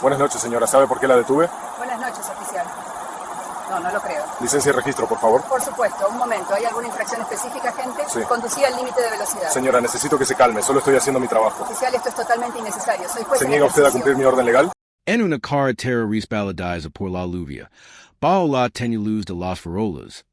Buenas noches, señora. ¿Sabe por qué la detuve? Buenas noches, oficial. No lo creo. Licencia y registro, por favor. Por supuesto. Un momento. ¿Hay alguna infracción específica, gente? Sí. Conducía al límite de velocidad. Señora, necesito que se calme. Solo estoy haciendo mi trabajo. Oficial, esto es totalmente innecesario. Soy juez. ¿Se niega usted a cumplir mi orden legal? En una carretera resbaladizada por la lluvia, bajo la tenue luz de las farolas,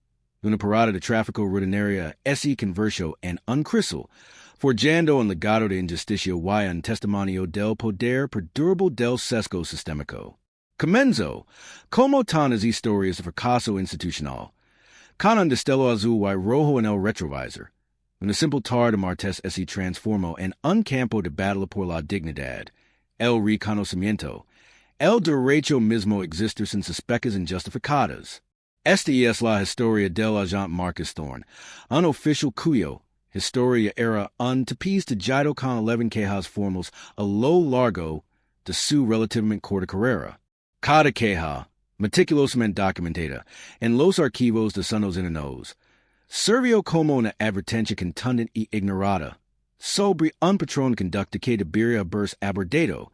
una parada de tráfico rutinaria ese converso en un crisol, forjando un legado de injusticia y un testimonio del poder perdurable del sesgo sistémico. Comenzo, como tantas historias de fracaso institucional, con un destello azul y rojo en el retrovisor, una simple tarde de martes se transformó en un campo de batalla por la dignidad, el reconocimiento, el derecho mismo a existir sin sospechas injustificadas. Esta es la historia del agente Marcus Thorne, un oficial cuyo historia era un tapiz tallado con 11 quejas formales a lo largo de su relativamente corta carrera. Cada queja, meticulosamente documentada en los archivos de Sonos Inanos, sirvió como una advertencia contundente y ignorada sobre un patrón de conducta que debería haberse abordado,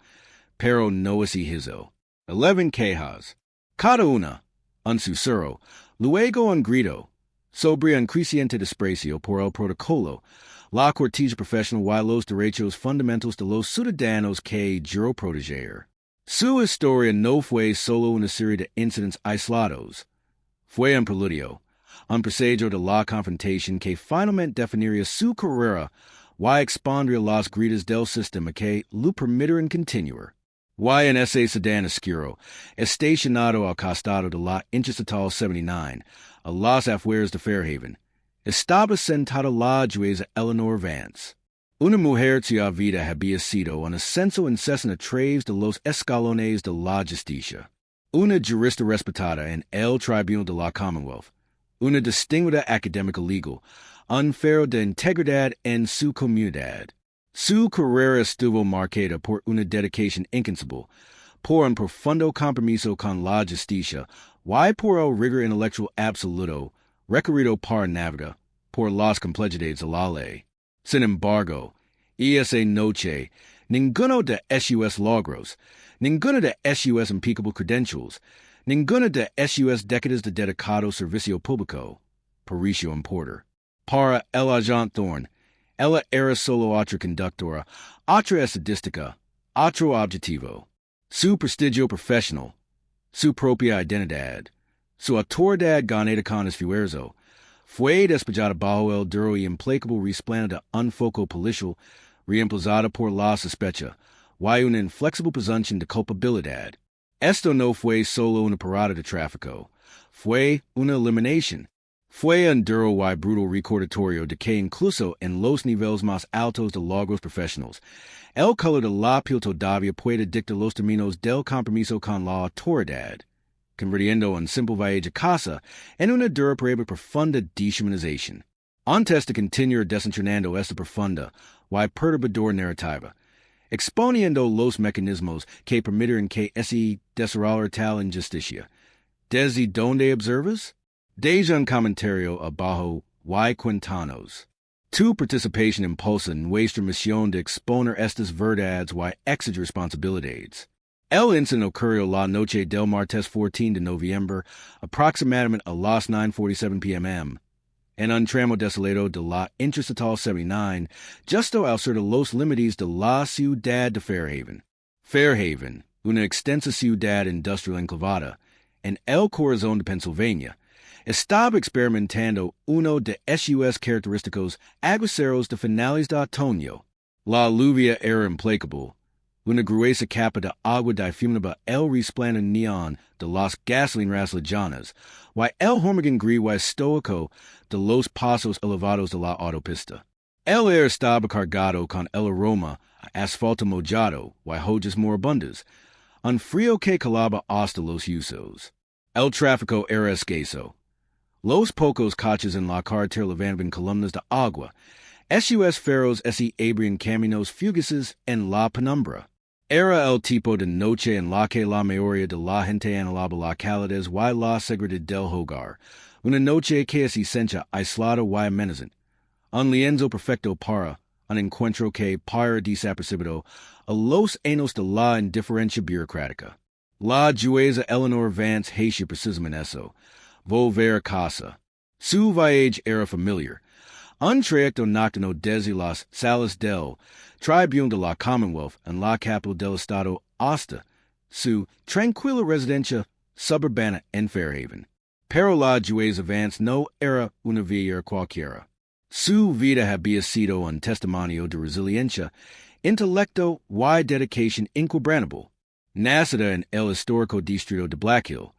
pero no se hizo. 11 quejas, cada una un susurro, luego un grito, sobre un creciente desprecio por el protocolo, la cortesía profesional y los derechos fundamentales de los ciudadanos que juró proteger. Su historia no fue solo una serie de incidentes aislados. Fue un preludio, un presagio de la confrontación que finalmente definiría su carrera y expondría las grietas del sistema que lo permitieron continuar. Y en ese sedán oscuro, estacionado al costado de la Interestatal 79, a las afueras de Fairhaven, estaba sentada la jueza Eleanor Vance. Una mujer cuya vida había sido un ascenso incesante a través de los escalones de la justicia. Una jurista respetada en el Tribunal de la Commonwealth. Una distinguida académica legal, un faro de integridad en su comunidad. Su carrera estuvo marcada por una dedicación incansable, por un profundo compromiso con la justicia, y por el rigor intelectual absoluto, requerido para navegar por las complejidades de la ley. Sin embargo, esa noche, ninguno de sus logros, ninguno de sus impeccable credentials, ninguna de sus décadas de dedicado servicio público, pareció importar. Para el agente Thorne, ella era solo otra conductora, otra estadística, otro objetivo. Su prestigio profesional, su propia identidad, su autoridad ganada con esfuerzo, fue despejada bajo el duro y implacable resplandor de un foco policial, reemplazada por la sospecha, y una inflexible presunción de culpabilidad. Esto no fue solo una parada de tráfico, fue una eliminación. Fue un duro y brutal recordatorio de que incluso en los niveles más altos de logros profesionales, el color de la piel todavía puede dictar los términos del compromiso con la autoridad, convirtiendo un simple viaje a casa en una dura prueba profunda deshumanización. Antes de continuar desentrañando esta profunda y perturbadora narrativa, exponiendo los mecanismos que permitieron que ese desarrollar tal injusticia, ¿desde dónde observas? Desde un comentario abajo y cuéntanos. Tu participación impulsa nuestra misión de exponer estas verdades y exigir responsabilidades. El incidente ocurrió la noche del martes 14 de noviembre, aproximadamente a las 9:47 p.m., en un tramo desolado de la Interestatal 79, justo al sur de los límites de la ciudad de Fairhaven. Fairhaven, una extensa ciudad industrial enclavada, en el corazón de Pennsylvania, estaba experimentando uno de sus característicos aguaceros de finales de otoño. La lluvia era implacable. Una gruesa capa de agua difuminaba el resplandor neón de las gasolineras lejanas, y el hormigón gris y estoico de los pasos elevados de la autopista. El aire estaba cargado con el aroma a asfalto mojado y hojas moribundas, un frío que calaba hasta los huesos. El tráfico era escaso. Los pocos coches en la carretera levantaban columnas de agua. Sus faros se abrían caminos fugaces en la penumbra. Era el tipo de noche en la que la mayoría de la gente anhelaba la calidez y la seguridad del hogar. Una noche que se sentía aislada y amenazante. Un lienzo perfecto para un encuentro que para desapercibido a los años de la indiferencia bureaucrática. La jueza Eleanor Vance hacia precisamente eso, volver a casa. Su viaje era familiar. Un trayecto nocturno desde las salas del Tribunal de la Commonwealth en la capital del estado hasta su tranquila residencia suburbana en Fairhaven. Pero la jueza Vance no era una villa cualquiera. Su vida había sido un testimonio de resiliencia, intelecto y dedicación inquebrantable. Nacida en el histórico distrito de Black Hill,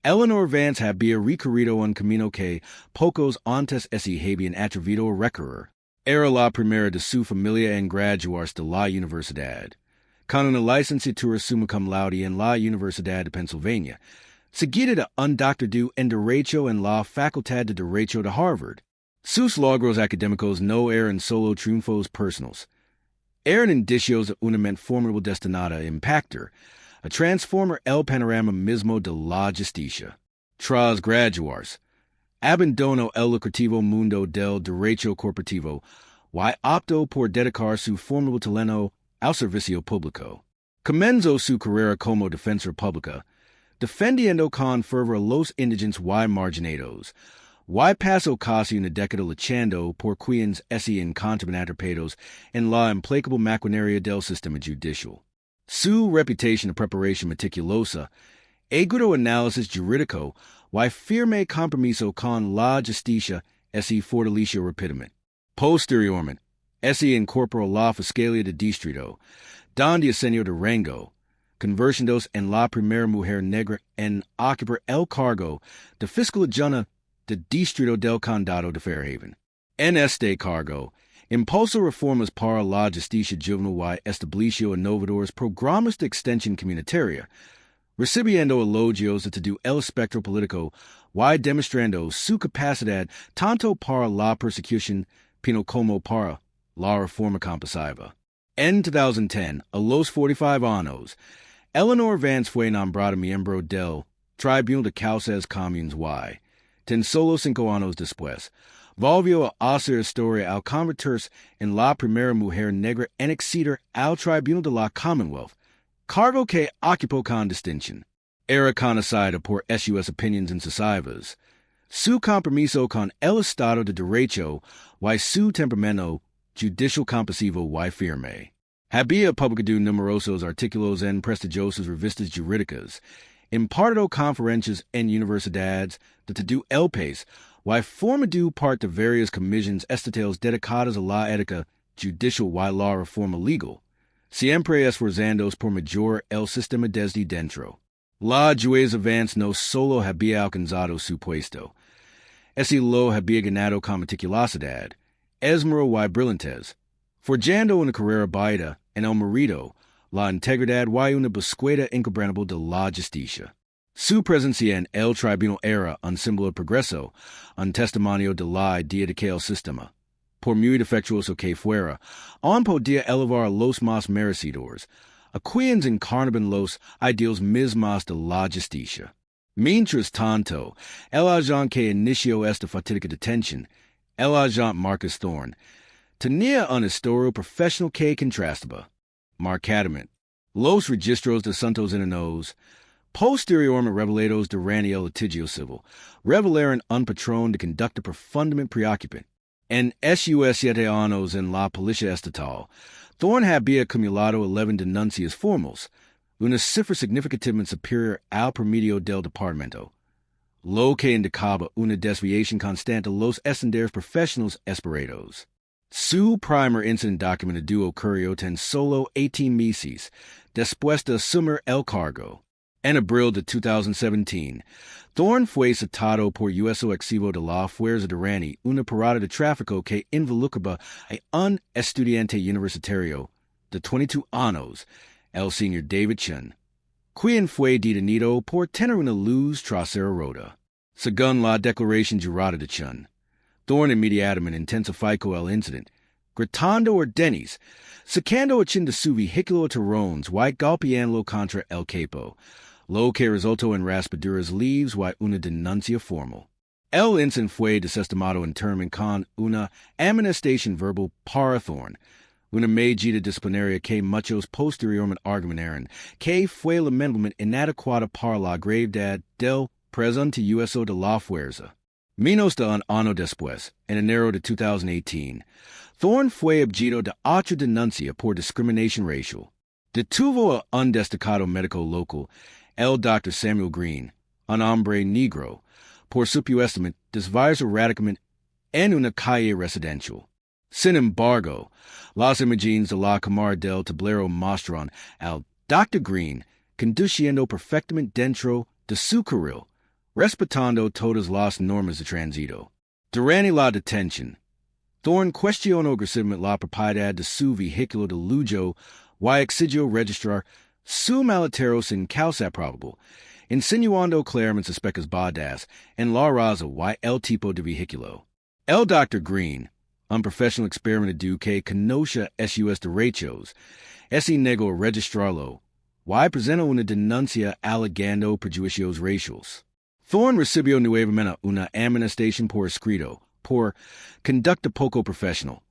Eleanor Vance había recorrido un camino que pocos antes se habían atrevido a recorrer. Era la primera de su familia en graduarse de la universidad, con una licenciatura summa cum laude en la Universidad de Pennsylvania, seguida de un doctorado en Derecho en la Facultad de Derecho de Harvard. Sus logros académicos no eran solo triunfos personales, eran indicios de una mente formidable destinada a impactar, a transformar el panorama mismo de la justicia. Tras graduarse, abandonó el lucrativo mundo del derecho corporativo y optó por dedicar su formidable talento al servicio público. Comenzó su carrera como defensor pública, defendiendo con fervor a los indigentes y marginados, y pasó casi una década luchando por quienes se encontraban atrapados en la implacable maquinaria del sistema judicial. Su reputación de preparación meticulosa, agudo análisis jurídico y firme compromiso con la justicia se fortaleció rápidamente. Posteriormente, se incorporó la Fiscalía de Distrito, donde ascendió de rango, convirtiéndose en la primera mujer negra en ocupar el cargo de fiscal adjunta del Distrito del Condado de Fairhaven. En este cargo, impulsó reformas para la justicia juvenil y estableció innovadores programas de extensión comunitaria, recibiendo elogios de todo el espectro político y demostrando su capacidad tanto para la persecución penal como para la reforma compasiva. En 2010, a los 45 años, Eleanor Vance fue nombrada miembro del Tribunal de Causas Comunes y, tan solo 5 años después, volvió a hacer historia al convertirse en la primera mujer negra en acceder al Tribunal de la Commonwealth, cargo que ocupó con distinción. Era conocida por sus opiniones incisivas, su compromiso con el Estado de Derecho y su temperamento judicial compasivo y firme. Había publicado numerosos artículos en prestigiosas revistas jurídicas, impartido conferencias en universidades de todo el país y formado parte de varias comisiones estatales dedicadas a la ética judicial y la reforma legal, siempre esforzándose por mejorar el sistema desde dentro. La jueza Vance no solo había alcanzado su puesto, se lo había ganado con meticulosidad, esmero y brillantez, forjando una carrera baida en el mérito, la integridad y una búsqueda inquebrantable de la justicia. Su presencia en el tribunal era un símbolo de progreso, un testimonio de la idea de que el sistema, por muy defectuoso que fuera, aún podía elevar a los más merecedores, a quienes encarnaban los ideales mismos de la justicia. Mientras tanto, el agente que inició esta fatídica detención, el agente Marcus Thorne, tenía una historia profesional que contrastaba, marcadamente, los registros de Santos Inanos, posteriormente revelados durante el litigio civil, revelaron un patrón de conducta profundamente preocupante. En sus 7 años en la Policía estatal, Thorne había acumulado 11 denuncias formales, una cifra significativamente superior al promedio del departamento, lo que indicaba una desviación constante de los estándares profesionales esperados. Su primer incidente documentado ocurrió tan solo 18 meses después de asumir el cargo. En abril de 2017, Thorne fue citado por uso excesivo de la fuerza durante una parada de tráfico que involucraba a un estudiante universitario de 22 años, el señor David Chen, quien fue detenido por tener una luz trasera rota. Según la declaración jurada de Chen, Thorne inmediatamente intensificó el incidente, gritando órdenes, sacando a Chen de su vehículo a terrones y golpeándolo contra el capo, lo que resultó en raspaduras leves y una denuncia formal. El incidente fue desestimado internamente con una amonestación verbal para Thorne, una medida disciplinaria que muchos posteriormente argumentaron que fue lamentablemente inadecuada para la gravedad del presente uso de la fuerza. Menos de un año después, en enero de 2018, Thorne fue objeto de otra denuncia por discriminación racial. Detuvo a un destacado médico local, el Dr. Samuel Green, un hombre negro, por supuestamente desviarse radicalmente en una calle residencial. Sin embargo, las imágenes de la cámara del tablero mostraron al Dr. Green conduciendo perfectamente dentro de su carril, respetando todas las normas de tránsito. Durante la detención, Thorne cuestionó agresivamente la propiedad de su vehículo de lujo y exigió registrar su maletero sin causa probable, insinuando claramente suspectas badas en la raza y el tipo de vehículo. El Dr. Green, un profesional experimentado que conoce sus derechos, se negó a registrarlo y presentó una denuncia alegando prejuicios raciales. Thorne recibió nuevamente una amonestación por escrito por conducta poco profesional,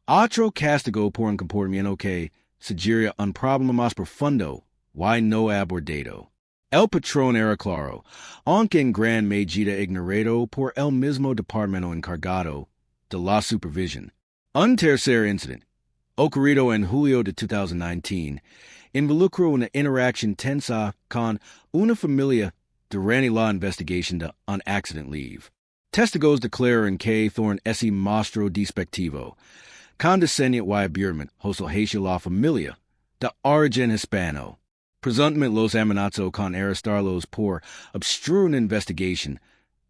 otro castigo por un comportamiento que sugería un problema más profundo y no abordado. El patrón era claro, aunque en gran medida ignorado por el mismo departamento encargado de la supervisión. Un tercer incidente, ocurrido en julio de 2019, involucró una interacción tensa con una familia durante la investigación de un accident leave. Testigos declararon que Thorne se mostró despectivo, condescendiente y abiertamente hostil hacia la familia de origen hispano. Presuntamente los amenazó con arrestarlos por obstruir una investigación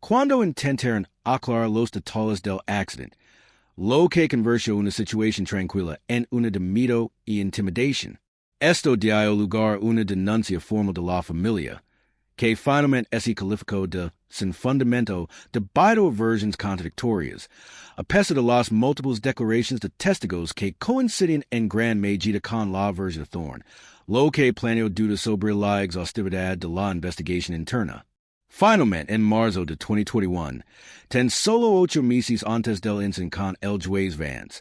cuando intentaron aclarar los detalles del accidente, lo que convirtió una situación tranquila en una de miedo y intimidación. Esto dio lugar a una denuncia formal de la familia, que finalmente se calificó de sin fundamento debido a versiones contradictorias, a pesar de las múltiples declaraciones de testigos que coinciden en gran medida con la versión de Thorne, lo que planeó dudas sobre la exhaustividad de la investigación interna. Finalmente, en marzo de 2021, tan solo 8 meses antes del incidente con el juez Vance,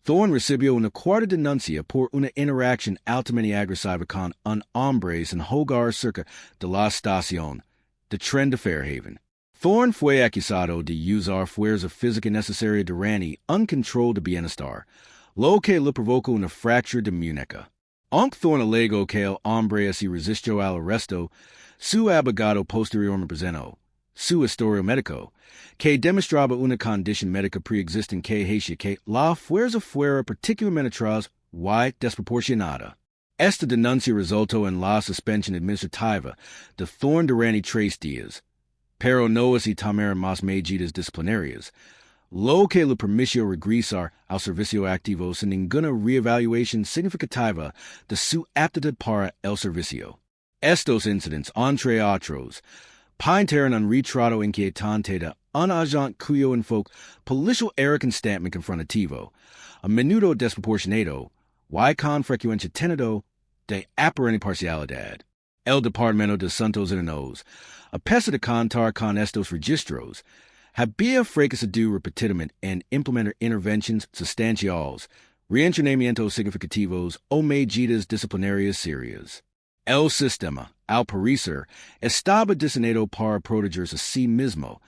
Thorne recibió una cuarta denuncia por una interacción altamente agresiva con un hombre sin hogar cerca de la estación de tren de Fairhaven. Thorne fue acusado de usar fuerza física necesaria durante un control de bienestar, lo que le provocó una fractura de muñeca. Aunque Thorne alegó que el hombre se resistió al arresto, su abogado posteriormente presentó su historial médico, que demostraba una condición médica preexistente que hacía que la fuerza fuera particularmente atroz y desproporcionada. Esta denuncia resultó en la suspensión administrativa de Thorne durante 3 días, pero no se tomaron más medidas disciplinarias, lo que le permitió regresar al servicio activo sin ninguna reevaluación significativa de su aptitud para el servicio. Estos incidentes, entre otros, pintaron un retrato inquietante de un agente cuyo enfoque policial era constantemente confrontativo, a menudo desproporcionado, y con frecuencia tenido de aparente parcialidad. El Departamento de Santos Inanos, a pesar de contar con estos registros, había fracasado repetidamente en implementar intervenciones sustanciales, reentrenamientos significativos o medidas disciplinarias serias. El sistema, al parecer, estaba diseñado para protegerse a sí mismo,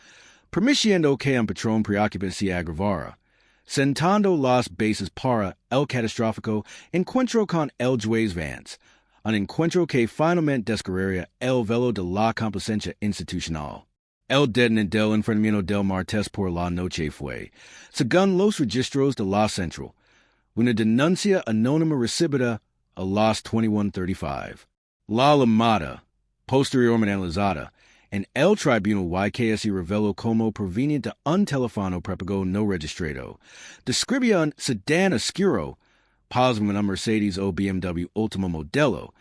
permitiendo que un patrón preocupante se agravara, sentando las bases para el catastrófico encuentro con el juez Vance, un encuentro que finalmente desgarraría el velo de la complacencia institucional. El detiene del enfrentamiento del martes por la noche fue, según los registros de la Central, una denuncia anónima recibida a las 21:35. La llamada, posteriormente analizada, en el tribunal YKS reveló como proveniente de un teléfono prepago no registrado, describía un sedán oscuro, posiblemente un Mercedes o BMW último modelo,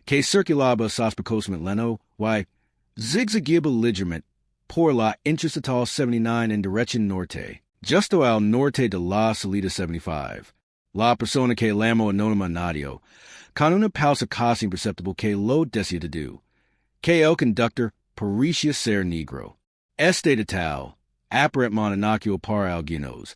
que circulaba sospechosamente lento y zigzagueaba ligeramente por la Interestatal 79 en dirección norte, justo al norte de la salida 75. La persona que llamó anónima Nadio, con una pausa casi imperceptible que lo decía de do, que el conductor parecía ser negro. Este detalle, aparentemente inocuo para algunos,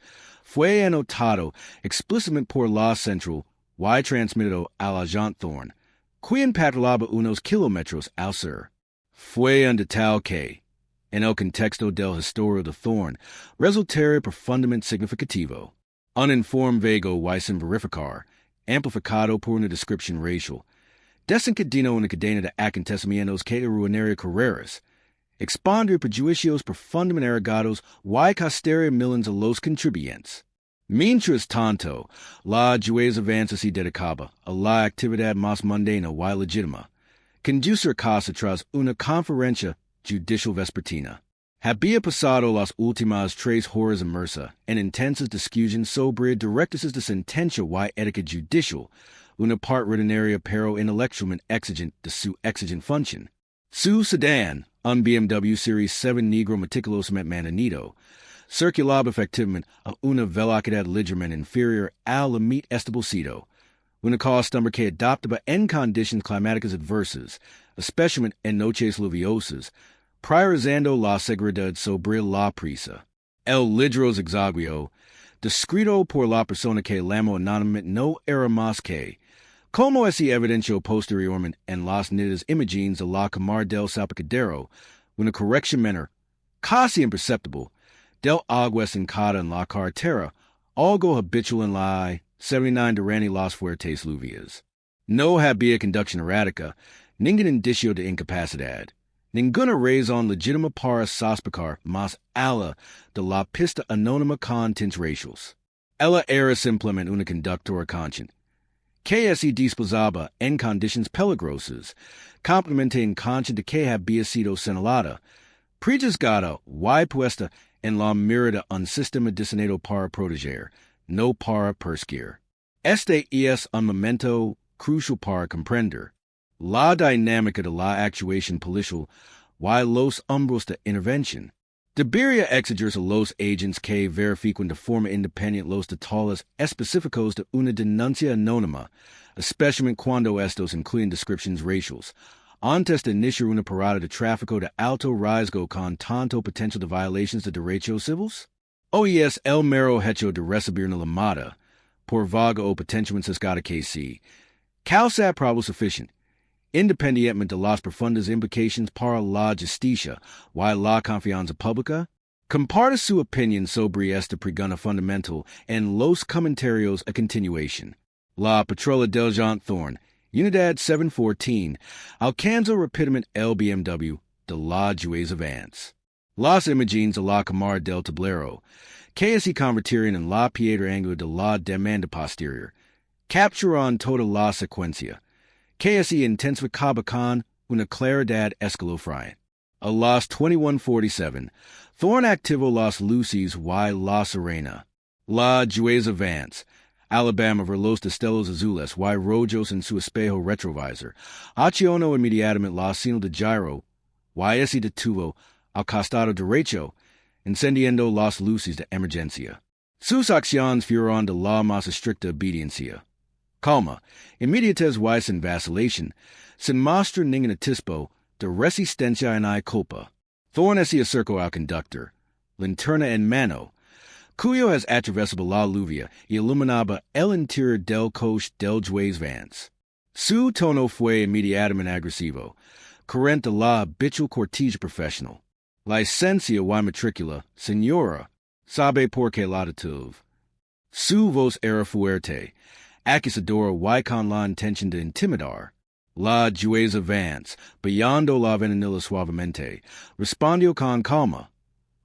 fue anotado explícitamente por la central y transmitido al agente Thorne, quien patrullaba unos kilómetros al sur. Fue un tal que, en el contexto del historia de Thorne, resultaría profundamente significativo. Un informe vago y sin verificar, amplificado por una descripción racial, desencadenó una cadena de acontecimientos que arruinaría carreras, expandir prejuicios profundamente arraigados y costaría millones a los contribuyentes. Mientras tanto, la juez avanza se dedicaba a la actividad más mundana y legítima, conducir casa tras una conferencia judicial vespertina. Había pasado las últimas 3 horas inmersa en intensas discusiones sobre directrices de sentencia y ética judicial, una parte rutinaria pero intelectualmente exigente de su exigent función. Su sedán, un BMW Series 7 negro meticulosamente mantenido, circulaba efectivamente a una velocidad ligeramente inferior al límite establecido, una costumbre que adoptaba en condiciones climáticas adversas, especialmente en noches lluviosas, priorizando la seguridad sobre la prisa. El ligero exaguio, descrito por la persona que llamó anónimamente, no era más que, como se evidenció posteriormente en las nítidas imágenes de la cámara del salpicadero, una corrección menor, casi imperceptible, del agua estancada en la carretera, algo habitual en la 79 durante las fuertes lluvias. No había conducción errática, ningún indicio de incapacidad, ninguna razón legítima para sospechar más allá de la pista anónima con tintes raciales. Ella era simplemente una conductora consciente, que se disposaba en condiciones peligrosas, completamente inconsciente de que había sido señalada, prejuzgada y puesta en la mira de un sistema diseñado para proteger, no para perseguir. Este es un momento crucial para comprender la dinámica de la actuación policial y los umbros de intervención. Debería exigirse a los agentes que verifiquen de forma independiente los detalles específicos de una denuncia anónima, especialmente cuando estos incluyen descripciones raciales, antes de iniciar una parada de tráfico de alto riesgo con tanto potencial de violaciones de derechos civiles? ¿O es el mero hecho de recibir una llamada, por vaga o potencialmente sesgada que sí, causa prueba suficiente, independientemente de las profundas implicaciones para la justicia y la confianza pública? Comparte su opinión sobre esta pregunta fundamental en los comentarios a continuación. La patrulla del agente Thorne, Unidad 714, alcanza rápidamente el BMW de la juez avance. Las imágenes de la cámara del tablero, que se convirtieron en la piedra angular de la demanda posterior, capturan toda la secuencia, que se intensificaba con una claridad escalofriante. A las 21:47, Thorne activó las luces y la sirena. La juez avance, Alabama ver los destellos azules y rojos en su espejo retrovisor, accionó inmediatamente la señal de gyro y se detuvo al costado derecho, encendiendo las luces de emergencia. Sus acciones fueron de la más estricta obediencia. Calma, inmediatez y sin vacilación, sin mostrar ningún atisbo de resistencia ni culpa. Thorne se acercó al conductor, linterna en mano, cuyo es atravesaba la lluvia y iluminaba el interior del coche del juez vance. Su tono fue inmediatamente agresivo, corriente la habitual cortesía profesional. Licencia y matrícula, señora, sabe por qué la detuve. Su voz era fuerte, acusadora y con la intención de intimidar. La juez avance, pillando la ventanilla suavemente, respondió con calma.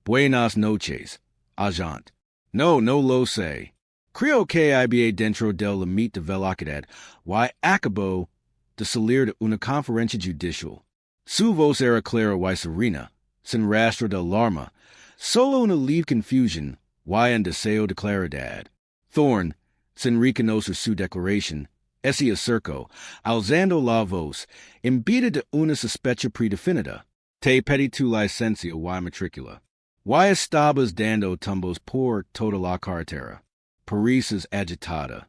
Buenas noches, agente. No lo sé. Creo que había dentro del límite de velocidad y acabó de salir de una conferencia judicial. Su voz era clara y serena, sin rastro de alarma, solo una leve confusión y un deseo de claridad. Thorne, sin reconocer su declaración, se acercó, alzando la voz, imbida de una sospecha predefinida. Te pedí tu licencia y matrícula. Y estabas dando tumbos por toda la carretera. Pareces agitada.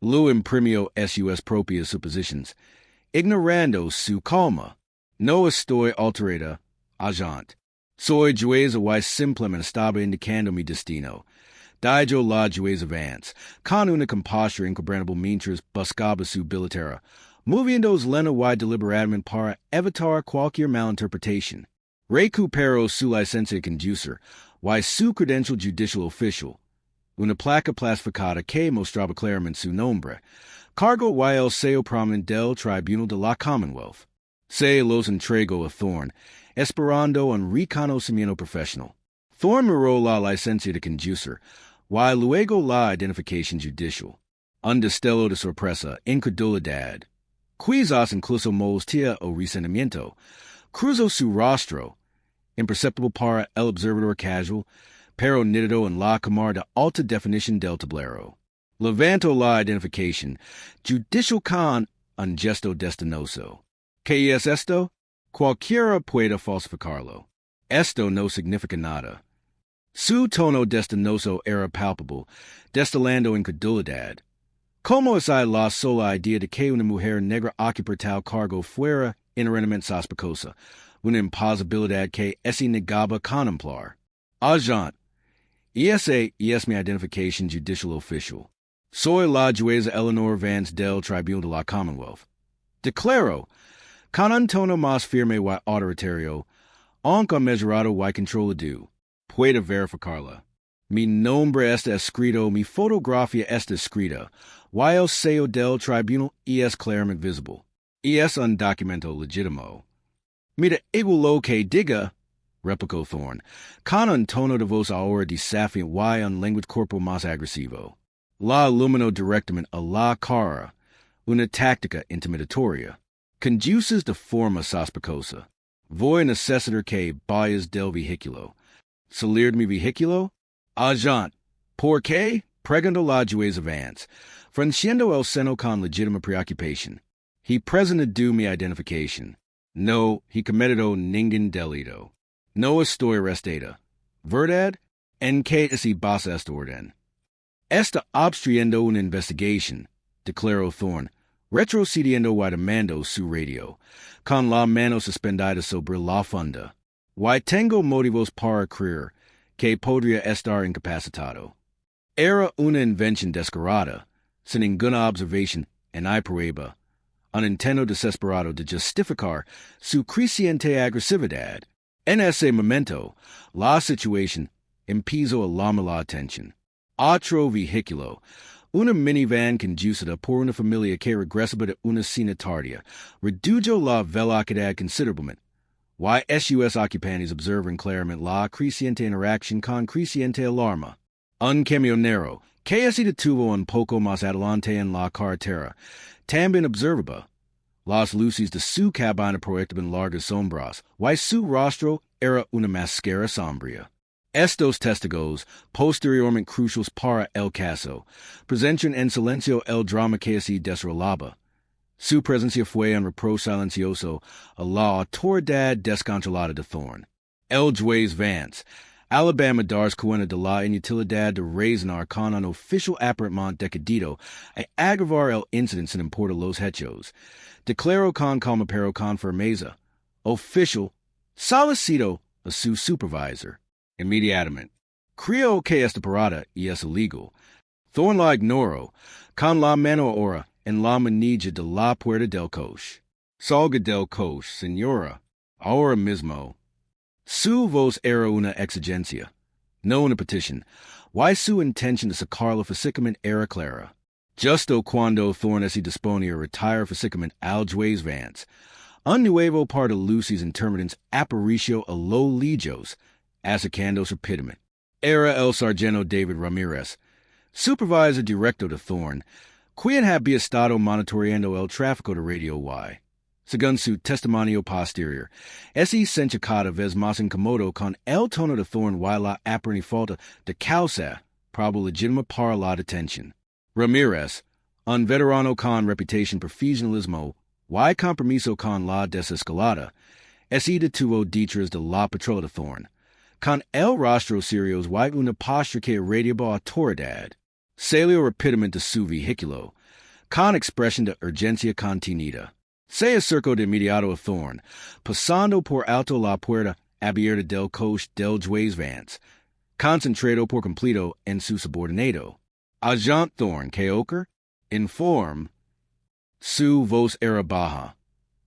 Lo imprimió sus propias suposiciones, ignorando su calma. No estoy alterada, agente. Soy juez y simplemente estaba indicando mi destino. Dijo la juez avance, con una compostura inquebrantable mientras buscaba su billetera, moviéndose lento y deliberadamente para evitar cualquier malinterpretación. Recuperó su licencia de conducir, y su credential judicial official, una placa plastificada que mostraba claramente su nombre, cargo y el sello prominente del Tribunal de la Commonwealth. Se los entregó a Thorne, esperando un reconocimiento profesional. Thorne miró la licencia de conducir, y luego la identificación judicial. Un destello de sorpresa, incredulidad, quizás incluso molestia o resentimiento, cruzó su rostro, imperceptible para el observador casual, pero nítido en la cámara de alta definición del tablero. Levantó la identificación judicial con un gesto destinoso. ¿Qué es esto? Cualquiera puede falsificarlo. Esto no significa nada. Su tono destinoso era palpable, destilando incredulidad. ¿Cómo es la sola idea de que una mujer negra ocupe tal cargo fuera inherentemente sospechosa, una imposibilidad que es innegable contemplar? Agent, esa es mi identificación judicial official. Soy la jueza Eleanor Vance del Tribunal de la Commonwealth. Declaro, con un tono más firme y autoritario, aunque mesurado y controlado, puede verificarla. Mi nombre está escrito, mi fotografía está escrita, y el sello del tribunal es claramente visible. Es un documento legítimo. Mira igual lo que diga, replicó Thorne, con un tono de voz ahora desafiante y un lenguaje corporal más agresivo. La iluminó directamente a la cara, una táctica intimidatoria. Conduces de forma sospechosa. Voy a necesitar que vayas del vehículo. ¿Salir de mi vehículo? Agent, ¿por qué? Preguntó la juez avance, frunciendo el seno con legítima preocupación. He presentó mi identificación. No, he cometido ningún delito. No estoy arrestada. ¿Verdad? ¿En qué se basa esta orden? Está obstruyendo una investigación, declaró Thorne, retrocediendo y tomando su radio, con la mano suspendida sobre la funda. Y tengo motivos para creer que podría estar incapacitado. Era una invención descarada, sin ninguna observación en hay prueba, un intento desesperado de justificar su creciente agresividad. En ese momento, la situación empezó a llamar la atención. Otro vehículo, una minivan conducida por una familia que regresaba de una cena tardía, redujo la velocidad considerablemente. YSUS ocupantes observan claramente la creciente interacción con creciente alarma. Un camionero, que se detuvo un poco más adelante en la carretera, también observaba. Las luces de su cabina proyectaban largas sombras, y su rostro era una máscara sombría. Estos testigos, posteriormente cruciales para el caso, presentan en silencio el drama que se desarrollaba. Su presencia fue un reproche silencioso a la autoridad descontrolada de Thorne. El juez Vance, Alabama darse cuenta de la inutilidad de razonar con un oficial aparentemente decidido a agravar el incidente sin importar los hechos. Declaró con calma pero con firmeza. Oficial, solicito a su supervisor. Inmediatamente. Creo que esta parada es ilegal. Thorne la ignoró, con la mano ahora en la manilla de la puerta del coche. Salga del coche, señora, ahora mismo. Su voz era una exigencia, no una petición, y su intención de sacarlo físicamente era clara. Justo cuando Thorne se disponía a retirar físicamente al juez Vance, un nuevo par de luces intermitentes apareció a lo lejos, acercándose rápidamente. Era el sargento David Ramirez, supervisor directo de Thorne, quien había estado monitoreando el tráfico de radio Y. Según su testimonio posterior, ese sentía cada vez más incómodo con el tono de Thorne y la aparente falta de causa probable legítima para la detención. Ramirez, un veterano con reputación profesionalismo y compromiso con la desescalada, se detuvo detrás de la patrona de Thorne, con el rostro serio y una postura que irradiaba autoridad. Salió rápidamente de su vehículo, con expresión de urgencia contenida. Se acercó de inmediato a Thorne, pasando por alto la puerta abierta del coche del juez Vance, concentrado por completo en su subordinado. Agent Thorne, que ocurre? Inform. Su voz era baja,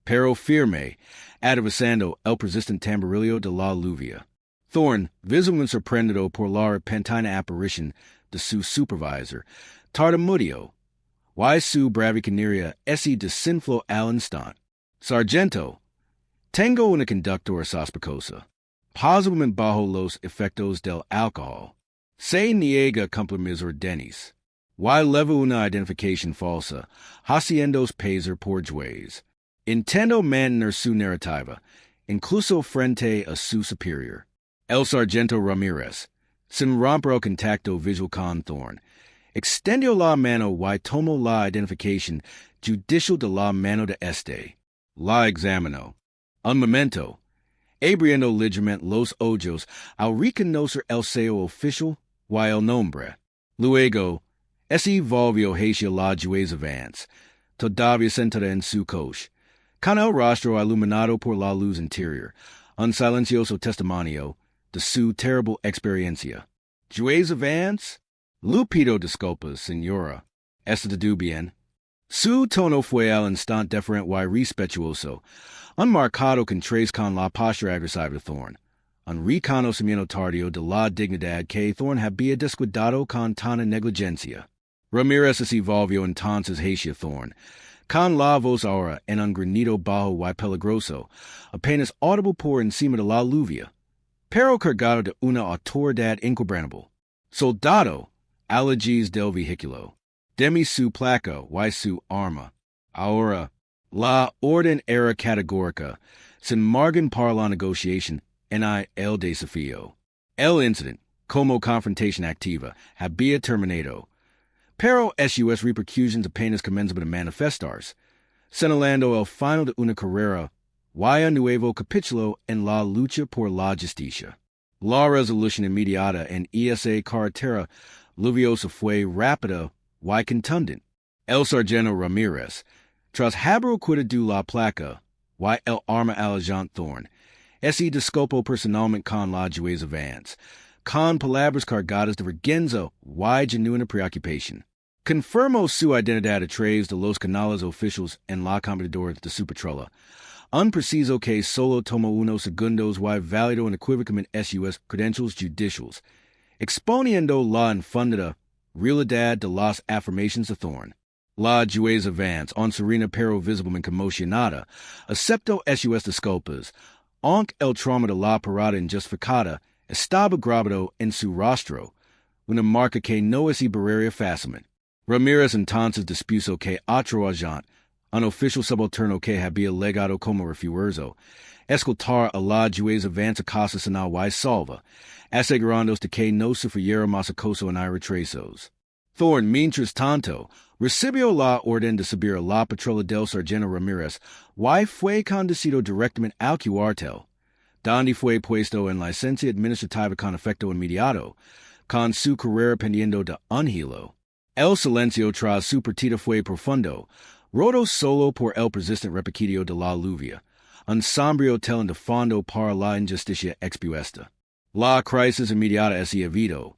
pero firme, atravesando el persistente tamborileo de la lluvia. Thorne, visiblemente sorprendido por la repentina aparición de su supervisor, tartamudeó. Why su bravicaneria ese desinfló al instante. Sargento, tengo una conductora sospechosa, posiblemente bajo los efectos del alcohol. Se niega a cumplir mis órdenes. Why leva una identificación falsa, haciéndose pasar por juez. Intento mantener su narrativa, incluso frente a su superior. El sargento Ramírez, sin romper el contacto visual con Thorne, extendió la mano y tomó la identificación judicial de la mano de este. La examinó. Un momento, abriendo ligeramente los ojos al reconocer el sello oficial y el nombre. Luego, ese volvió hacia la juez avance, todavía sentada en su coche, con el rostro iluminado por la luz interior, un silencioso testimonio de su terrible experiencia. Juez avance? Lupido disculpas, señora. ¿Está bien? Su tono fue al instante deferente y respetuoso, un marcado contraste con la postura agresiva de Thorne, un reconocimiento tardío de la dignidad que Thorne había descuidado con tanta negligencia. Ramírez se volvió entonces hacia Thorne, con la voz ahora en un granido bajo y peligroso, apenas audible por encima de la lluvia, pero cargado de una autoridad inquebrantable. Soldado, allergies del vehículo. Demi su placa y su arma. Ahora, la orden era categórica, sin margen para la negociación en el desafío. El incidente, como confrontación activa, había terminado, pero sus repercusiones apenas comenzaban a manifestarse, señalando el final de una carrera y un nuevo capítulo en la lucha por la justicia. La resolución inmediata en esa carretera lluviosa fue rápida y contundente. El sargento Ramírez, tras haber quitado la placa y el arma al agent Thorne, se disculpó personalmente con la juez avance, con palabras cargadas de vergüenza y genuina preocupación. Confirmó su identidad a través de los canales oficiales en la computadora de su patrola, un preciso que solo tomó unos segundos y válido inequívocamente sus credentials judiciales, exponiendo la infundada realidad de las afirmaciones de Thorne. La juez avance, en serena pero visiblemente conmocionada, aceptó sus disculpas, aunque el trauma de la parada injustificada estaba grabado en su rostro, una marca que no se borraría fácilmente. Ramírez entonces dispuso que otro agente, un oficial subalterno que había legado como refuerzo, escoltar a la juez avance a casa senal y salva, asegurándose de que no sufriera más acoso en retrasos. Thorne, mientras tanto, recibió la orden de subir a la patrola del sargento Ramírez y fue conducido directamente al cuartel, donde fue puesto en licencia administrativa con efecto inmediato, con su carrera pendiendo de un hilo. El silencio tras su partida fue profundo, roto solo por el persistente repiqueteo de la lluvia, un sombrío telón de fondo para la injusticia expuesta. La crisis inmediata se evitó,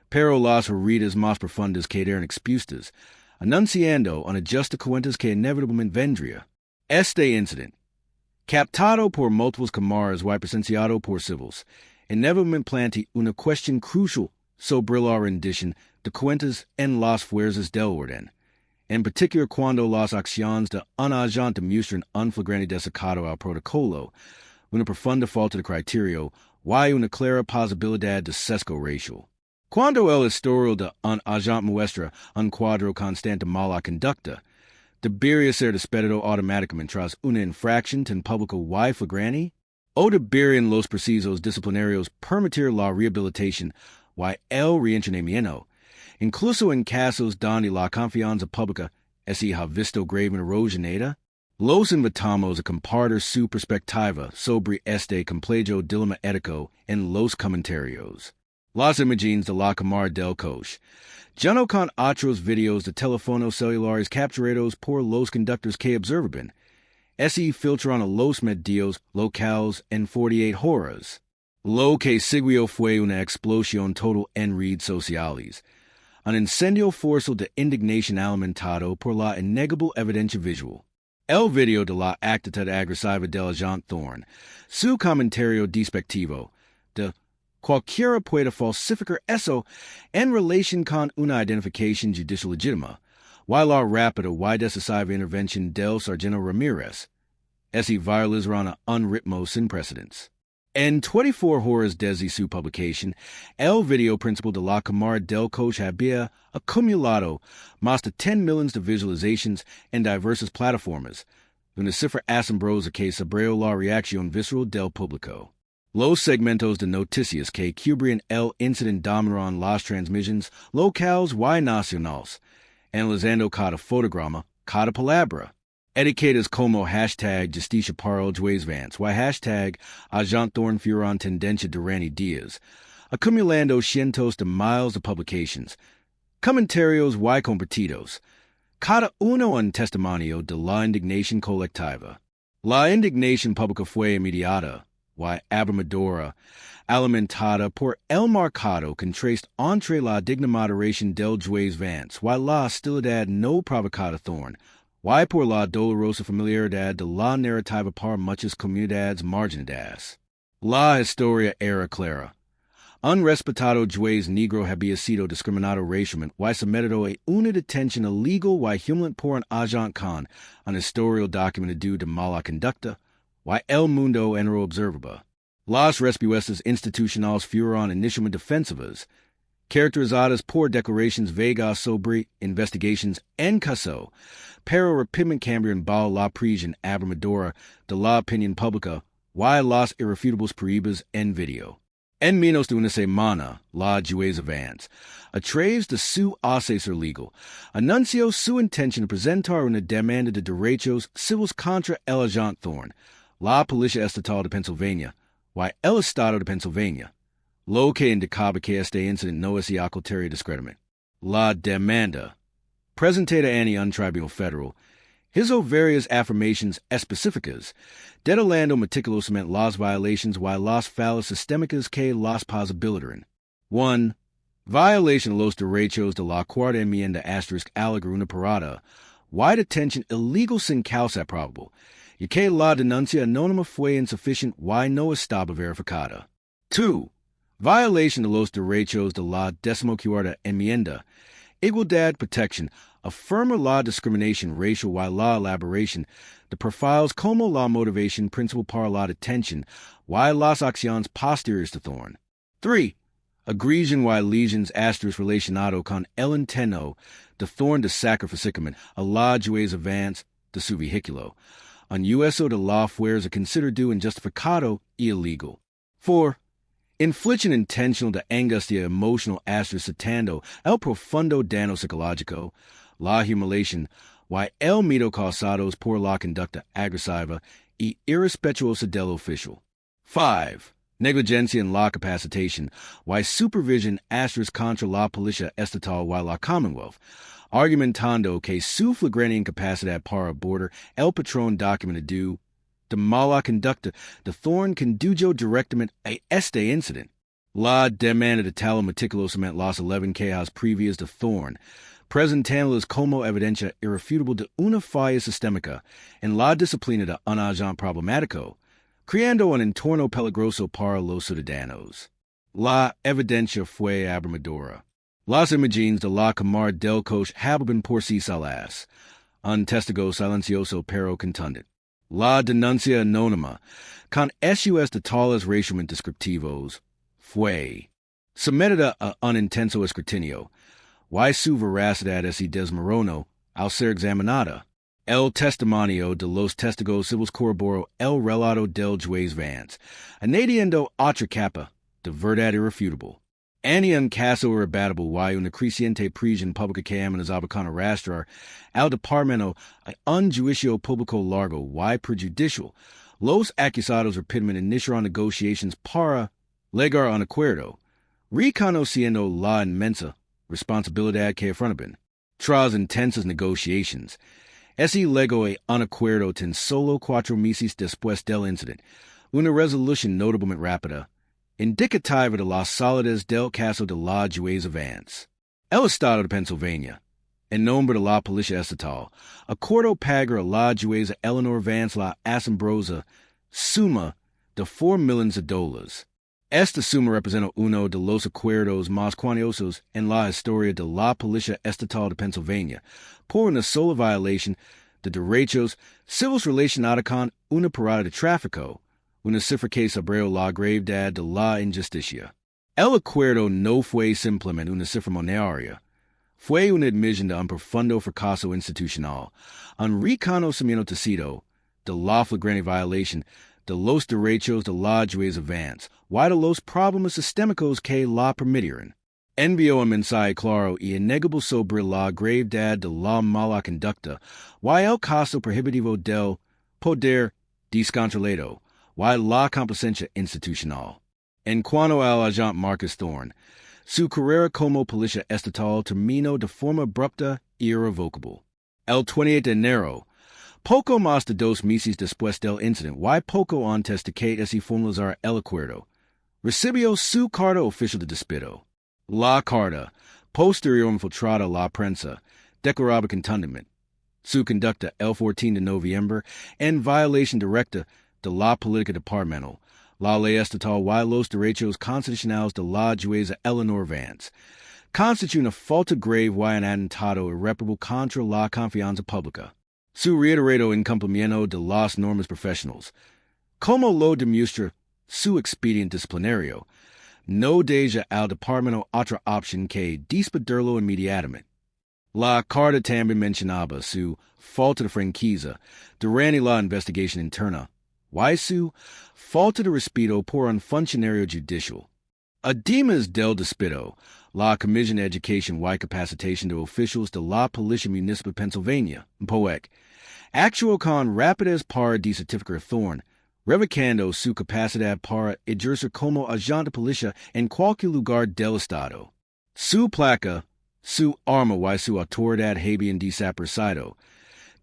pero las heridas más profundas quedaron expuestas, anunciando un ajuste de cuentas que inevitablemente vendría. Este incidente, captado por múltiples cámaras y presenciado por civiles, inevitablemente plantea una cuestión crucial sobre la rendición de cuentas en las fuerzas del orden, en particular cuando las acciones de un agente muestran un flagrante desacato al protocolo, una profunda falta de criterio y una clara posibilidad de sesgo racial. Cuando el historial de un agente muestra un cuadro constante de mala conducta, debería ser despedido automáticamente tras una infracción tan pública y flagrante, o deberían los procesos disciplinarios permitir la rehabilitación y el reentrenamiento, incluso en casos donde la confianza pública se ha visto gravemente erosionada. Los invitamos a compartir su perspectiva sobre este complejo dilema ético en los comentarios. Las imágenes de la cámara del coche, junto con otros videos de teléfonos celulares capturados por los conductores que observan, se filtran a los medios locales en 48 horas. Lo que siguió fue una explosión total en redes sociales. Un incendio forzó de indignación alimentado por la innegable evidencia visual. El video de la actitud agresiva del agente Thorne, su comentario despectivo, de cualquiera puede falsificar eso en relación con una identificación judicial legítima, while la rápida y decisiva intervención del sargento Ramírez, ese violizará un ritmo sin precedentes. En 24 horas desde su publicación, el video principal de la cámara del coach había acumulado más de 10 millones de visualizaciones en diversas plataformas, una cifra asombrosa que sobreó la reacción visceral del público. Los segmentos de noticias que cubrían el incidente dominaron las transmisiones locales y nacionales, analizando cada fotograma, cada palabra. Etiquetas como hashtag justicia para el juez Vance y hashtag agente Thorne fueron tendencia durante días, acumulando cientos de miles de publications, comentarios y compartidos, cada uno un testimonio de la indignación colectiva. La indignación pública fue inmediata y abrumadora, alimentada por el marcado contraste entre la digna moderación del juez Vance y la hostilidad no provocada Thorne, y por la dolorosa familiaridad de la narrativa para muchas comunidades marginadas. La historia era clara. Un respetado juez negro había sido discriminado racialmente y sometido a una detención ilegal y humillante por un agente con un historial documentado de mala conducta, y el mundo entero observaba. Las respuestas institucionales fueron inicialmente defensivas, caracterizadas por declaraciones vagas sobre investigaciones en caso, pero rápidamente cambiaron bajo la presión abrumadora de la opinión pública y las irrefutables pruebas en video. En menos de una semana, la jueza Vance, a través de su asesor legal, anunció su intención de presentar una demanda de derechos civiles contra el agente Thorne, la Policía Estatal de Pennsylvania y el Estado de Pennsylvania, lo que indicaba que este incidente no es ocultario discretamente. La demanda, presentada ante un tribunal federal, hizo varias afirmaciones específicas, detallando meticulosamente las violaciones y las fallas sistémicas que las posibilitaron. 1. Violación de los derechos de la cuarta enmienda * alegre una parada, y detención ilegal sin causa probable, y que la denuncia anónima fue insuficiente y no estaba verificada. 2. Violación de los derechos de la 14ª enmienda, igualdad, protección, afirma la discriminación racial y la elaboración de perfiles como la motivación principal para la detención y las acciones posteriores de Thorne. 3. Agresión y lesiones relacionado con el intento de Thorne de sacrificar a la jueza Vance de su vehículo, un uso de la fuerza considerado injustificado y ilegal. 4. Infliction intentional de angustia emotional citando el profundo daño psicológico, la humiliación y el miedo causados por la conducta agresiva y irrespetuosa del oficial. 5. Negligencia en la capacitación y supervision contra la Policía Estatal y la Commonwealth, argumentando que su flagrante incapacidad para abordar el patrón documentado de mala conducta de Thorne condujo directamente a este incidente. La demanda detalla meticulosamente las 11 quejas previas de Thorne, presentándolas como evidencia irrefutable de una falla sistémica en la disciplina de un agente problemático, creando un entorno peligroso para los ciudadanos. La evidencia fue abrumadora. Las imágenes de la cámara del coach hablan por sí solas, un testigo silencioso pero contundente. La denuncia anónima, con hechos de tales racialmente descriptivos, fue sometida a un intenso escrutinio, y su veracidad se desmoronó al ser examinada. El testimonio de los testigos civiles corroboró el relato del juez Vance, añadiendo otra capa de verdad irrefutable. En un caso irrebatible y una creciente presión pública que amenazaba con arrastrar al departamento a un juicio público largo y perjudicial, los acusados rápidamente iniciaron negociaciones para llegar a un acuerdo, reconociendo la inmensa responsabilidad que afrontaban. Tras intensas negociaciones, ese llegó a un acuerdo tan solo 4 meses después del incidente, una resolución notablemente rápida, Indicativo de las solidez del caso de la juez avance. El Estado de Pennsylvania. En nombre de la Policía estatal, acuerdo pagar a la jueza Eleanor Vance la asombrosa suma de $4 million. Esta suma representa uno de los acuerdos más cuantiosos en la historia de la Policía estatal de Pennsylvania por una sola violación de derechos civiles relacionada con una parada de tráfico, una cifra que sobre la gravedad de la injusticia. El acuerdo no fue simplemente una cifra monetaria. Fue una admisión de un profundo fracaso institucional, un reconocimiento tácito de la flagrante violación de los derechos de la jueza Vance, y de los problemas sistémicos que la permitieron. Envió un mensaje claro y innegable sobre la gravedad de la mala conducta, y el caso prohibitivo del poder descontrolado, y la complacencia institucional. En cuanto al agente Marcus Thorne, su carrera como policía estatal terminó de forma abrupta e irrevocable. El 28 de enero, poco más de 2 meses después del incidente, y poco antes de que se formalizara el acuerdo, recibió su carta oficial de despido. La carta, posterior infiltrada a la prensa, declaraba contundamente su conducta el 14 de noviembre en violación directa de la política departamental, la ley estatal y los derechos constitucionales de la jueza Eleanor Vance, constituye una falta grave y un atentado irreparable contra la confianza pública. Su reiterado incumplimiento de las normas profesionales, como lo demuestra su expediente disciplinario, no deja al departamento otra opción que despedirlo inmediatamente. La carta también mencionaba su falta de franqueza durante la investigación interna, y su falta de respeto por un funcionario judicial. Además del despido, la Comisión de Educación y Capacitación de Oficiales de la Policía Municipal de Pennsylvania, POEC, actuó con rapidez para decertificar a Thorne, revocando su capacidad para ejercer como agente de policía en cualquier lugar del estado. Su placa, su arma y su autoridad habían desaparecido,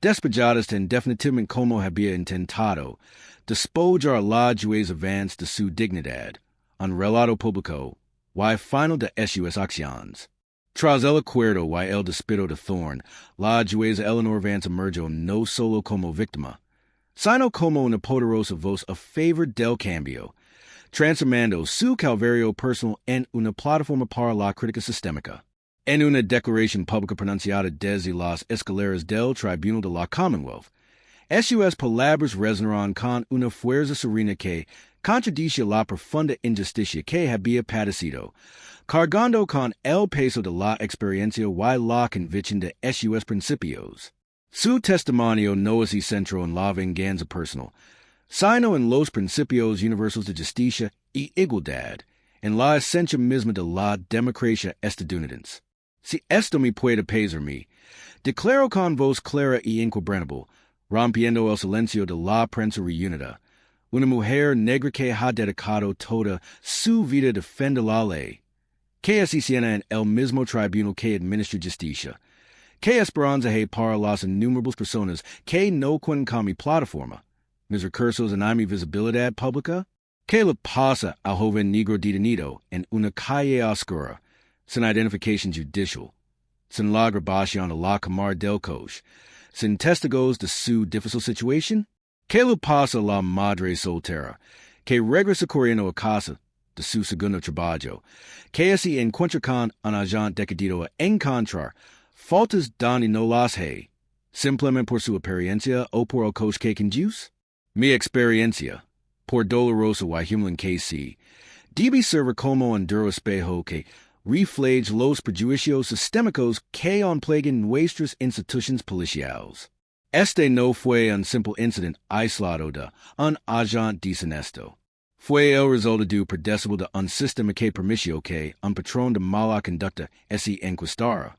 despejadas tan definitivamente como había intentado despojar a la jueza Vance de su dignidad, un relato público, y final de sus acciones. Tras el acuerdo y el despido de Thorne, la jueza Eleanor Vance emergió no solo como víctima, sino como una poderosa voz a favor del cambio, transformando su calvario personal en una plataforma para la crítica sistémica. En una declaración pública pronunciada desde las escaleras del Tribunal de la Commonwealth, sus palabras resonaron con una fuerza serena que contradice la profunda injusticia que había padecido, cargando con el peso de la experiencia y la convicción de sus principios. Su testimonio no se centró en la venganza personal, sino en los principios universales de justicia y igualdad, en la esencia misma de la democracia estadounidense. Si esto me puede pesar mí, declaro con voz clara y inquebrantable, rompiendo el silencio de la prensa reunida, una mujer negra que ha dedicado toda su vida a defender la ley, que asesina en el mismo tribunal que administra justicia, que esperanza hay para las innumerables personas que no cuentan con mi plataforma, mis recursos en mi visibilidad pública, que le pasa al joven negro detenido en una calle oscura, sin identificación judicial, sin la grabación de la cámara del coche, sin testigos de su difícil situación? ¿Qué le pasa a la madre soltera, que regresa corriendo a casa de su segundo trabajo, que se encuentra con un agente decidido a encontrar faltas donde no las hay, simplemente por su experiencia o por el coche que conduce? Mi experiencia, por dolorosa y humilde que sí, debe servir como un duro espejo que refleja los prejuicios sistémicos que plagan nuestras instituciones policiales. Este no fue un simple incidente aislado de un agente deshonesto. Fue el resultado de predecible de un sistema que permitió que un patrón de mala conducta se enquistara,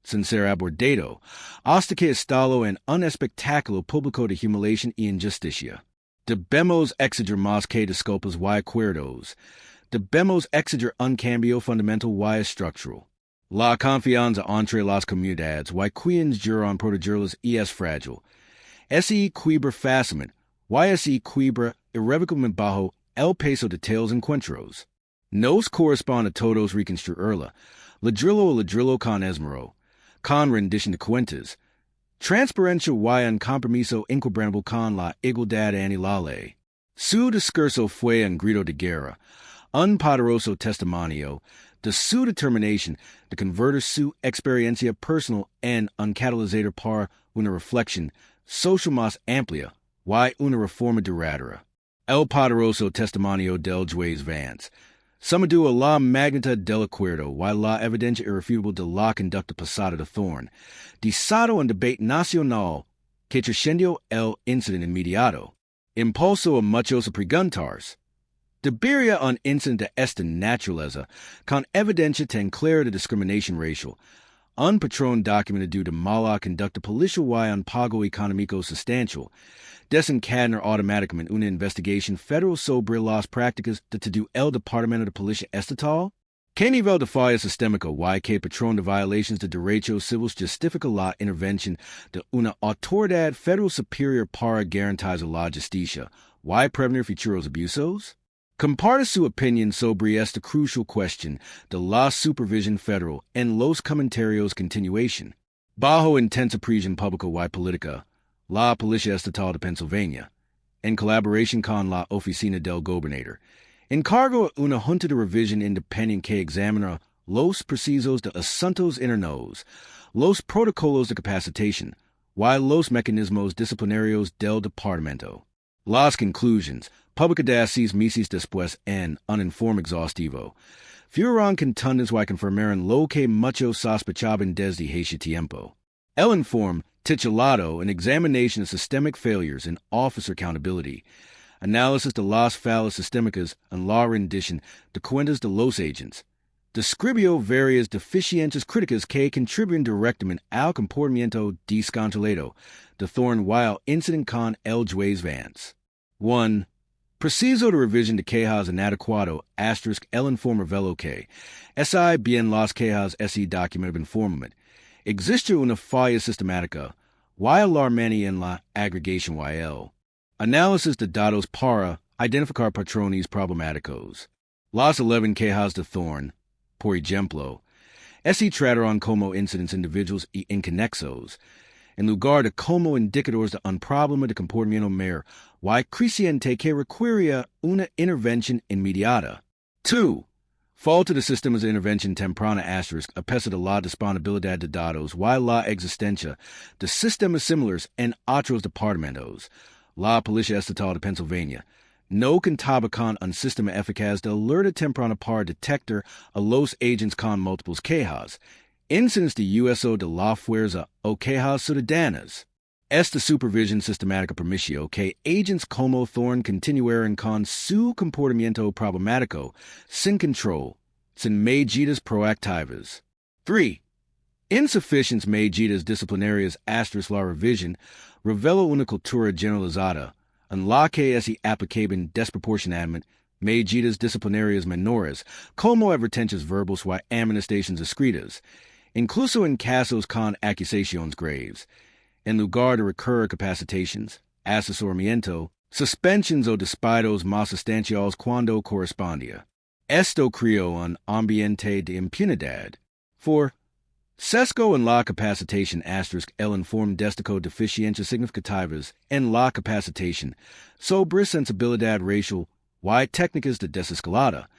sin ser abordado, hasta que instaló en un espectáculo público de humiliación y injusticia. Debemos exigir más que disculpas y acuerdos. Debemos exigir un cambio fundamental y estructural. La confianza entre las comunidades y quienes juran protegerlas es frágil. Se quiebra fácilmente y se quiebra irrevocablemente bajo el peso de tales encuentros. Nos corresponde a todos reconstruirla. Ladrillo con esmero, con rendition de cuentas. Transparencia y un compromiso inquebrantable con la igualdad ante la ley. Su discurso fue un grito de guerra, un poderoso testimonio de su determinación de convertir su experiencia personal en un catalizador para una reflexión social más amplia y una reforma duradera. El poderoso testimonio del juez Vance sumado a la magnitud del acuerdo y la evidencia irrefutable de la conducta pasada de Thorne, desató un debate nacional que trascendió el incidente inmediato, impulsó a muchos a preguntarse, ¿debería un incidente de esta naturaleza, con evidencia tan clara de discriminación racial, un patrón documentado de mala conducta policial y un pago económico sustancial, desencadenar automáticamente una investigación federal sobre las prácticas de todo el Departamento de Policía estatal? ¿Qué nivel de falla sistémica y qué patrón de violaciones de derechos civiles justifica la intervención de una autoridad federal superior para garantizar la justicia y prevenir futuros abusos? Comparte su opinión sobre esta crucial cuestión de la supervisión federal en los comentarios continuación. Bajo intensa presión pública y política, la Policía Estatal de Pennsylvania, en colaboración con la Oficina del Gobernador, encargó una junta de revisión independiente que examina los procesos de asuntos internos, los protocolos de capacitación y los mecanismos disciplinarios del departamento. Las conclusiones, publicadas 6 meses después en un informe exhaustivo, fueron contundentes y confirmaron lo que muchos sospechaban desde hace tiempo. El informe, titulado An Examination of Systemic Failures in Officer Accountability, Análisis de las fallas sistémicas en la rendición de cuentas de los agentes, describió varias deficiencias críticas que contribuyen directamente al comportamiento descontrolado de Thorne while incident con el juez Vance. 1. Proceso de revisión de quejas inadecuado * el informe reveló que, si bien las quejas documentaban formalmente, existe una falla sistemática y alarmante en la agregación y el análisis de datos para identificar patrones problemáticos. Las 11 quejas de Thorne, por ejemplo, trataron como incidentes individuales y inconexos, en lugar de como indicadores de un problema de comportamiento mayor y creciente que requería una intervención inmediata. 2. Falta de sistemas de intervención temprana * a pesar de la disponibilidad de datos y la existencia de sistemas similares en otros departamentos. La Policía Estatal de Pennsylvania no contaba con un sistema eficaz de alerta temprana para detectar a los agentes con múltiples quejas, incidentes de uso de la fuerza o quejas ciudadanas. Esta supervisión sistemática permitió que agents como Thorne continuaran con su comportamiento problemático sin control, sin medidas proactivas. 3. Insuficientes medidas disciplinarias * la revisión reveló una cultura generalizada en la que se aplicaban desproporcionadamente medidas disciplinarias menores como advertencias verbales y amonestaciones escritas, incluso en casos con acusaciones graves, en lugar de recurrir a capacitaciones, asesoramiento, suspensiones o despidos más sustanciales cuando correspondía. Esto creó un ambiente de impunidad. 4. Sesgo en la capacitación * el informe destacó deficiencias significativas en la capacitación sobre sensibilidad racial y técnicas de desescalada,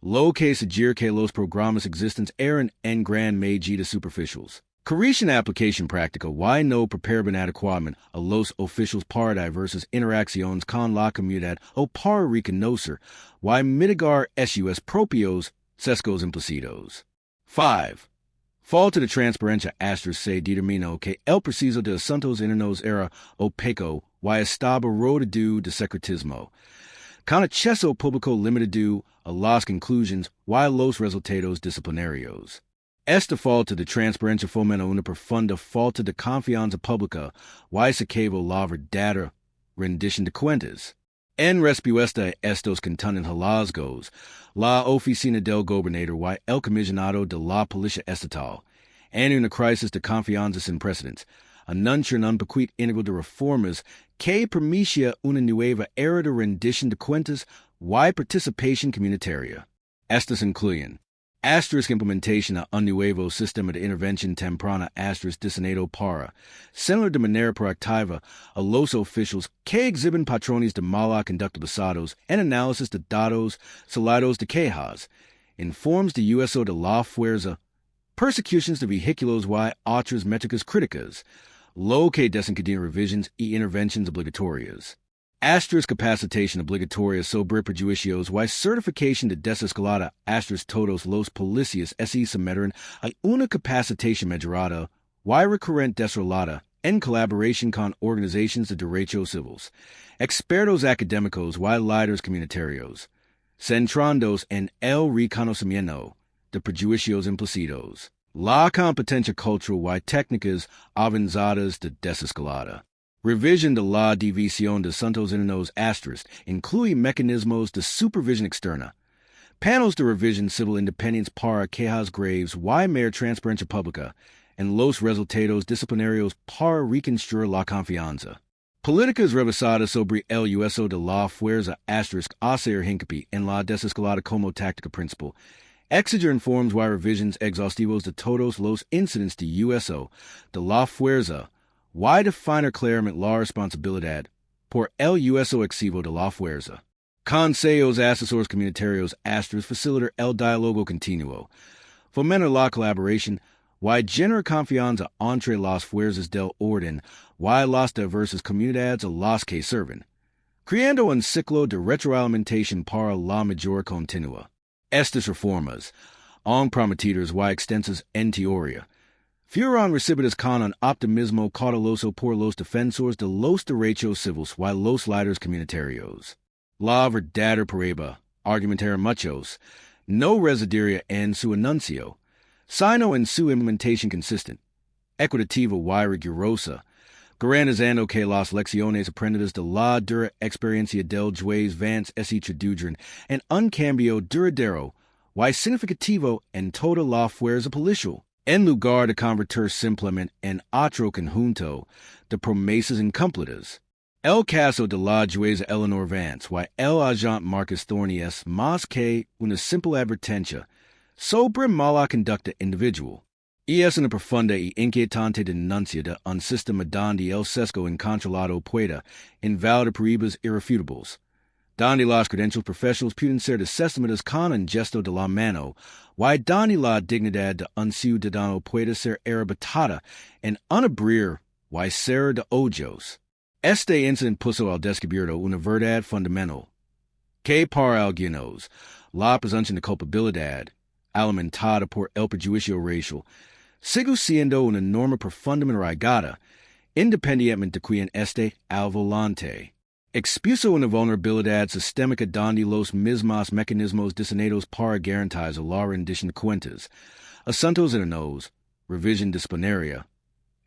lo que sugiere que los programas existentes eran en gran medida superficiales. Carecen aplicación práctica y no preparaban adecuadamente a los oficiales para diversas interacciones con la comunidad o para reconocer y mitigar sus propios sesgos implícitos. 5. Falta de transparencia * se determinó que el proceso de asuntos internos era opaco y estaba rodeado de secretismo, con acceso público limitado a las conclusiones y los resultados disciplinarios. Esta falta de transparencia fomenta una profunda falta de confianza pública y socava la verdadera rendición de cuentas. En respuesta a estos contundentes hallazgos, la Oficina del Gobernador y el Comisionado de la Policía Estatal, en una crisis de confianza sin precedentes, anuncian un paquete íntegro de reformas que permitía una nueva era de rendición de cuentas y participación comunitaria. Estos incluyen asterisk implementation a un nuevo sistema de intervención temprana asterisk diseñado para, similar de manera proactiva, a los oficiales que exhiben patrones de mala conducta basados en análisis de datos salados de quejas, informes de uso de la fuerza, persecutions de vehículos y otras métricas críticas, lo que desencadena revisions y interventions obligatorias. Asterisk capacitation obligatoria sobre prejuicios y certificación de desescalada asterisk todos los policías se someten a una capacitación mejorada y recurrente desarrollada en colaboración con organizaciones de derechos civiles, expertos académicos y líderes comunitarios, centrándose en el reconocimiento de prejuicios implícitos, la competencia cultural y técnicas avanzadas de desescalada. Revision de la división de Santos Ininos asterisk incluye mecanismos de supervisión externa, panels de revisión civil independientes para quejas graves y mayor transparencia pública, en los resultados disciplinarios para reconstruir la confianza. Políticas revisadas sobre el uso de la fuerza asterisk hacer hincapié en la desescalada como táctica principal. Exiger informes y revisions exhaustivos de todos los incidentes de uso de la fuerza y definir claramente la responsabilidad por el uso excesivo de la fuerza. Consejos asesores comunitarios asterisk facilitar el diálogo continuo, fomentar la colaboración y generar confianza entre las fuerzas del orden y las diversas comunidades a las que sirven, creando un ciclo de retroalimentación para la mejora continua. Estas reformas, aun prometidas y extensas en teoría, fueron recibidas con un optimismo cauteloso por los defensores de los derechos civiles y los líderes comunitarios. La verdadera prueba, argumentaron muchos, no residiría en su anuncio, sino en su implementación consistente, equitativa y rigurosa, garantizando que las lecciones aprendidas de la dura experiencia del juez Vance se tradujeran en un cambio duradero y significativo en toda la fuerza policial, en lugar de convertir simplemente en otro conjunto de promesas incumplidas. El caso de la jueza Eleanor Vance y el agente Marcus Thorney es más que una simple advertencia sobre mala conducta individual, y es una profunda y inquietante denuncia de un sistema donde el sesgo incontrolado pueda invalidar pruebas irrefutables, donde las credenciales profesionales pueden ser desestimadas con un gesto de la mano, y donde la dignidad de un ciudadano puede ser arrebatada en un abrir y cerrar de ojos. Este incidente puso al descubierto una verdad fundamental, que para algunos, la presunción de culpabilidad, alimentada por el prejuicio racial, sigue siendo una norma profundamente arraigada, independientemente de quien esté al volante. Expuso una vulnerabilidad sistémica donde los mismos mecanismos diseñados para garantizar la rendición de cuentas, asuntos internos, revisión disciplinaria,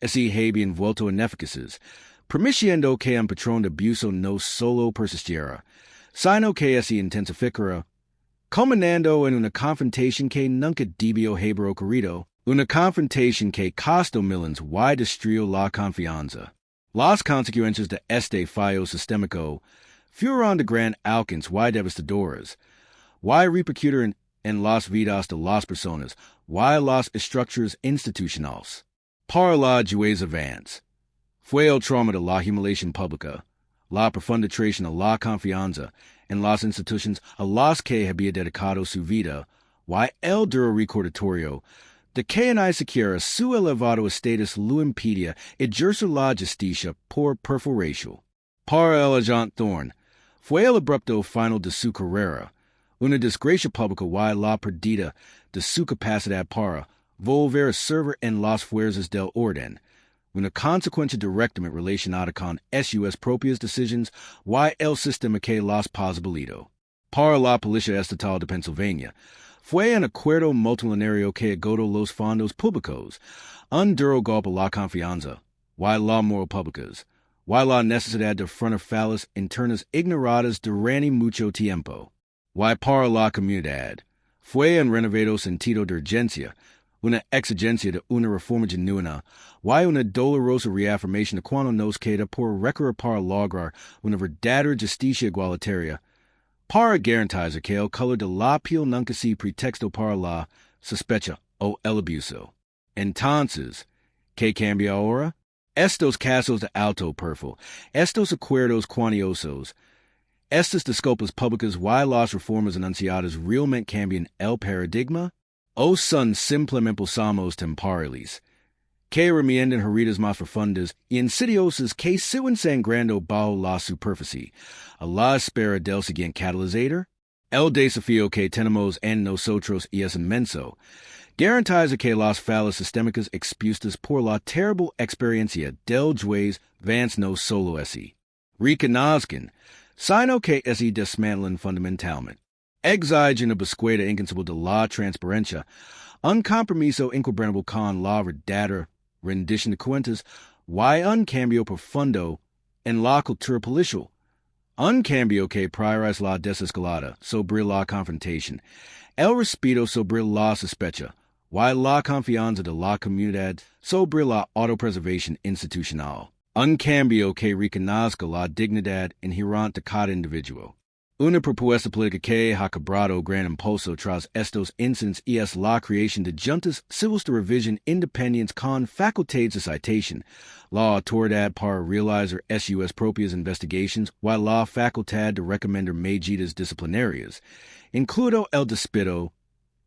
se habían vuelto ineficaces, permitiendo que un patrón de abuso no solo persistiera, sino que se intensificara, culminando en una confrontación que nunca debió haber ocurrido, una confrontación que costó millones y destruyó la confianza. Las consecuencias de este fallo sistémico fueron de gran alcance y devastadoras, y repercutieron en las vidas de las personas y las estructuras institucionales. Para la jueza Vance, fue el trauma de la humiliación pública, la profunda traición a la confianza en las instituciones a las que había dedicado su vida, y el duro recordatorio de que ni siquiera su elevado estatus lo impedía ejercer la justicia por perforación. Para el agente Thorne, fue el abrupto final de su carrera, una desgracia pública y la pérdida de su capacidad para volver a servir en las fuerzas del orden, una consecuencia directamente relacionada con sus propias decisiones y el sistema que las posibilitó. Para la Policía Estatal de Pennsylvania, fue un acuerdo multimillonario que agotó los fondos públicos, un duro golpe a la confianza, y la moral públicas, y la necesidad de frenar fallas internas ignoradas durante mucho tiempo. Y para la comunidad, fue un renovado sentido de urgencia, una exigencia de una reforma genuina, y una dolorosa reafirmación de cuando nos queda por recurrir para lograr una verdadera justicia igualitaria, para garantizer que el color de la piel nunca se pretexto para la sospecha o el abuso. Entonces, ¿qué cambia ahora? Estos casos de alto perfil, estos acuerdos cuantiosos, estas disculpas públicas y las reformas anunciadas realmente cambian el paradigma? ¿O son simplemente impulsamos temporales que remienden heridas más profundas y insidiosas que siguen sangrando bajo la superficie, a la espera del siguiente catalizador? El desafío que tenemos en nosotros es inmenso. Garantiza que las fallas sistémicas expuestas por la terrible experiencia del juez vance no solo ese. Reconozcan, sino que ese desmantelan fundamentalmente. Exigen una búsqueda incansable de la transparencia, un compromiso inquebrantable con la verdadera rendición de cuentas y un cambio profundo en la cultura policial. Un cambio que prioriza la desescalada sobre la confrontación, el respeto sobre la sospecha, y la confianza de la comunidad sobre la autopreservación institucional. Un cambio que reconozca la dignidad inherente de cada individuo. Una propuesta política que ha cobrado gran impulso tras estos incidentes es la creación de juntas civiles de revisión independientes con facultades de citación, la autoridad para realizar sus propias investigaciones y la facultad de recomendar medidas disciplinarias, incluido el despido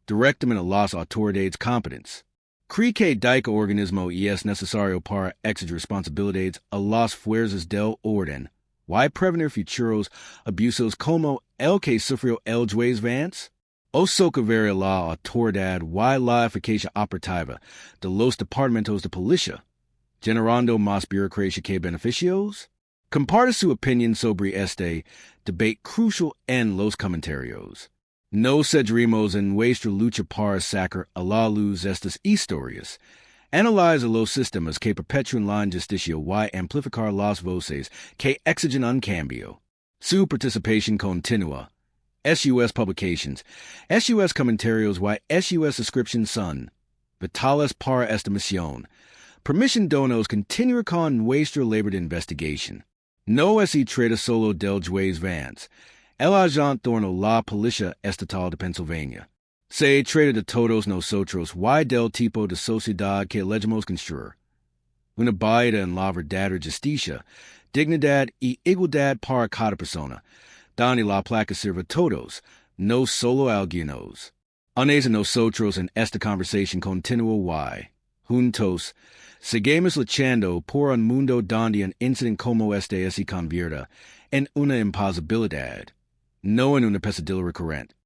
directamente a las autoridades competentes. Cree que dicho organismo es necesario para exigir responsabilidades a las fuerzas del orden y prevenir futuros abusos como el que sufrió el juez Vance? ¿O socorrer la autoridad y la eficacia operativa de los departamentos de policía, generando más burocracia que beneficios? Comparte su opinión sobre este debate crucial en los comentarios. No cederemos en nuestra lucha para sacar a la luz estas historias. Analiza los sistemas que perpetúan la injusticia y amplificar las voces que exigen un cambio. Su participación continua. SUS publications, SUS comentarios y SUS descriptions son vitales para esta misión. Permisión donos continuar con nuestra labor de investigación. No se trata solo del juez Vance, el agente torno la Policía Estatal de Pennsylvania. Se trata de todos nosotros y del tipo de sociedad que elegimos construir. Una base en la verdadera justicia, dignidad y igualdad para cada persona, donde la placa sirva a todos, no solo a algunos. Unese nosotros en esta conversación continua y, juntos, seguimos luchando por un mundo donde un incidente como este se convierta en una imposibilidad, no en una pesadilla recurrente.